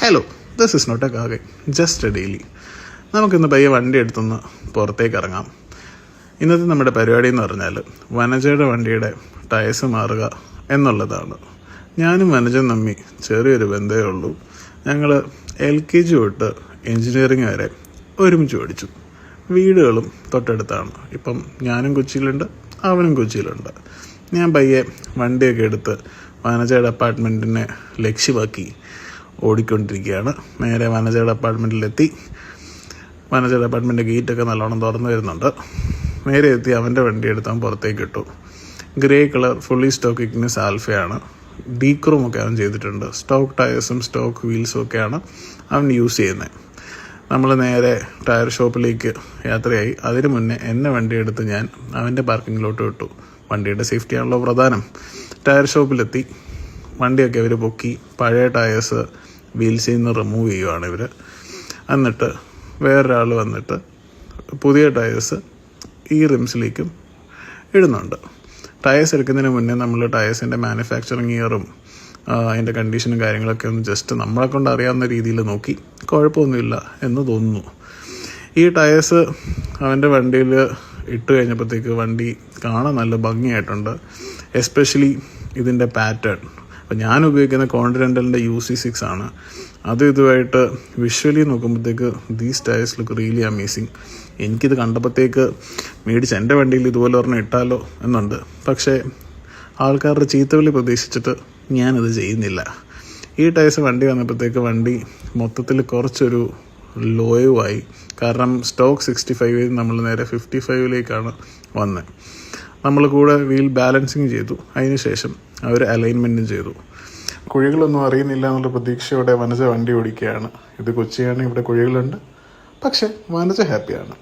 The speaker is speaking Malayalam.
Hello, this is not a car guide, just a daily. നമുക്കിന്ന് പയ്യെ വണ്ടി എടുത്തൊന്ന് പുറത്തേക്ക് ഇറങ്ങാം. ഇന്നത്തെ നമ്മുടെ പരിപാടി എന്ന് പറഞ്ഞാൽ വനജയുടെ വണ്ടിയുടെ ടയർസ് മാറുക എന്നുള്ളതാണ്. ഞാനും വനജയും തമ്മി ചെറിയൊരു ബന്ധമേ ഉള്ളൂ. ഞങ്ങൾ LKG തൊട്ട് എൻജിനീയറിങ് വരെ ഒരുമിച്ച് പഠിച്ചു. വീടുകളും തൊട്ടടുത്താണ്. ഇപ്പം ഞാനും കൊച്ചിയിലുണ്ട്, അവനും കൊച്ചിയിലുണ്ട്. ഞാൻ പയ്യെ വണ്ടിയൊക്കെ എടുത്ത് വനജയുടെ അപ്പാർട്ട്മെൻറ്റിനെ ലക്ഷ്യമാക്കി ഓടിക്കൊണ്ടിരിക്കുകയാണ്. നേരെ വനജയുടെ അപ്പാർട്ട്മെൻറ്റിലെത്തി. വനജയുടെ അപ്പാർട്ട്മെൻറ്റ് ഗേറ്റൊക്കെ നല്ലോണം തുറന്നു വരുന്നുണ്ട്. നേരെ എത്തി അവൻ്റെ വണ്ടി എടുത്താൽ പുറത്തേക്ക് ഇട്ടു. Grey colour fully stock Ignis ആൽഫയാണ്. ഡീക്രോമൊക്കെ അവൻ ചെയ്തിട്ടുണ്ട്. സ്റ്റോക്ക് ടയേഴ്സും സ്റ്റോക്ക് വീൽസും ഒക്കെയാണ് അവൻ യൂസ് ചെയ്യുന്നത്. നമ്മൾ നേരെ ടയർ ഷോപ്പിലേക്ക് യാത്രയായി. അതിന് മുന്നേ എന്നെ വണ്ടി എടുത്ത് ഞാൻ അവൻ്റെ പാർക്കിങ്ങിലോട്ട് വിട്ടു. വണ്ടിയുടെ സേഫ്റ്റിയാണല്ലോ പ്രധാനം. ടയർ ഷോപ്പിലെത്തി. വണ്ടിയൊക്കെ അവർ പൊക്കി പഴയ ടയേഴ്സ് വീൽസിൽ നിന്ന് റിമൂവ് ചെയ്യുവാണ് ഇവർ. എന്നിട്ട് വേറൊരാൾ വന്നിട്ട് പുതിയ ടയേഴ്സ് ഈ റിംസിലേക്കും ഇടുന്നുണ്ട്. ടയേഴ്സ് എടുക്കുന്നതിന് മുന്നേ നമ്മൾ ടയേഴ്സിൻ്റെ മാനുഫാക്ചറിങ് ഇയറും അതിൻ്റെ കണ്ടീഷനും കാര്യങ്ങളൊക്കെ ഒന്ന് ജസ്റ്റ് നമ്മളെ കൊണ്ട് അറിയാവുന്ന രീതിയിൽ നോക്കി. കുഴപ്പമൊന്നുമില്ല എന്ന് തോന്നുന്നു. ഈ ടയേഴ്സ് അവൻ്റെ വണ്ടിയിൽ ഇട്ട് കഴിഞ്ഞപ്പോഴത്തേക്ക് വണ്ടി കാണാൻ നല്ല ഭംഗിയായിട്ടുണ്ട്. എസ്പെഷ്യലി ഇതിൻ്റെ പാറ്റേൺ. അപ്പോൾ ഞാൻ ഉപയോഗിക്കുന്ന കോണ്ടിനെൻ്റലിൻ്റെ UC6 ആണ്. ഇതുമായിട്ട് വിഷ്വലി നോക്കുമ്പോഴത്തേക്ക് these tyres look really amazing. എനിക്കിത് കണ്ടപ്പോഴത്തേക്ക് മേടിച്ച് എൻ്റെ വണ്ടിയിൽ ഇതുപോലെ ഒരെണ്ണം ഇട്ടാലോ എന്നുണ്ട്. പക്ഷേ ആൾക്കാരുടെ ചീത്തവിളി പ്രതീക്ഷിച്ചിട്ട് ഞാനത് ചെയ്യുന്നില്ല. ഈ ടയേഴ്സ് വണ്ടി വന്നപ്പോഴത്തേക്ക് വണ്ടി മൊത്തത്തിൽ കുറച്ചൊരു ലോയുമായി. കാരണം സ്റ്റോക്ക് 65 നമ്മൾ നേരെ 55 വന്നത്. നമ്മൾ കൂടെ വീൽ ബാലൻസിങ് ചെയ്തു. അതിന് ശേഷം അവർ അലൈൻമെൻറ്റും ചെയ്തു. കുഴികളൊന്നും അറിയുന്നില്ല എന്നുള്ള പ്രതീക്ഷയോടെ വനജ വണ്ടി ഓടിക്കുകയാണ്. ഇത് കൊച്ചിയാണ്, ഇവിടെ കുഴികളുണ്ട്. പക്ഷേ വനജ ഹാപ്പിയാണ്.